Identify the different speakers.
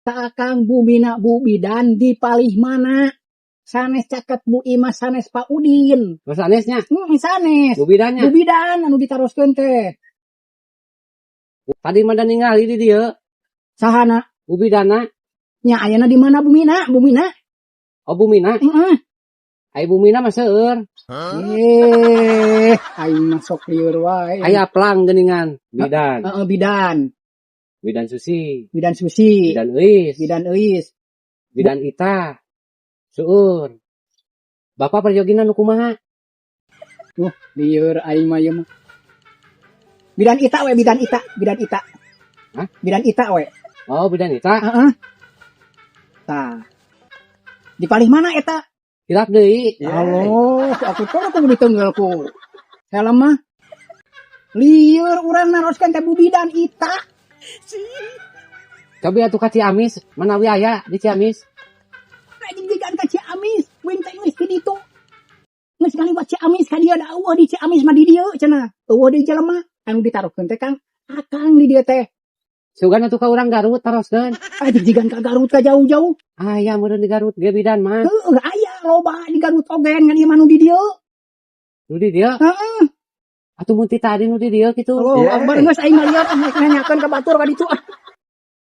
Speaker 1: Kakang Bumina Bu Bidan dipalih mana? Sanes caket Bu Imas sanes Pak Udin.
Speaker 2: Sanesnya?
Speaker 1: Sanes.
Speaker 2: Bu Bidannya?
Speaker 1: Bu Bidan anu ditaroskeun teh.
Speaker 2: Tadi mah ningali di dieu.
Speaker 1: Sahana?
Speaker 2: Bu Bidana.
Speaker 1: Nya ayeuna di mana Bumina? Bumina?
Speaker 2: Oh Bumina?
Speaker 1: Heeh.
Speaker 2: Ai Bumina mah seueur.
Speaker 1: Aing masuk lieur wae.
Speaker 2: Aya plang geuningan Bidan.
Speaker 1: Bidan.
Speaker 2: Bidan Susi.
Speaker 1: Bidan Susi.
Speaker 2: Bidan Euis.
Speaker 1: Bidan Euis.
Speaker 2: Bidan Ita. Seueur. Bapak perjogina nu kumaha?
Speaker 1: Lieur aing mah ieu mah. Bidan Ita we, Bidan Ita, Bidan Ita.
Speaker 2: Hah?
Speaker 1: Bidan Ita we.
Speaker 2: Oh, Bidan Ita.
Speaker 1: Heeh. Tah. Dipalih mana eta?
Speaker 2: Hilap deui.
Speaker 1: Halo, aku teh kudu diteunggelku. Helm mah. Lieur urang naroskeun teh Bu Bidan Ita.
Speaker 2: Coba atuh ka Ciamis, manawi aya di Ciamis.
Speaker 1: Anjing digan ka Ciamis, wing teh geus di ditu. Geus kaliwat Ciamis ka dieu da eueuh di Ciamis mah di dieu cenah. Eueuh deui jelema anu ditaruhkeun teh Kang. Akang di dieu teh.
Speaker 2: Sugan atuh ka urang Garut taroskeun.
Speaker 1: Anjing digan ka Garut ka jauh-jauh.
Speaker 2: Aya meureun di Garut ge Bidan mah.
Speaker 1: Heueuh aya loba di Garut ogen ngan ieu mah nu di dieu.
Speaker 2: Nu di dieu?
Speaker 1: Heeh.
Speaker 2: Atuh mun ti tadi nu di dieu kitu.
Speaker 1: Halo, Akbar geus aing ngaliat nanyakeun ka batur ka ditu.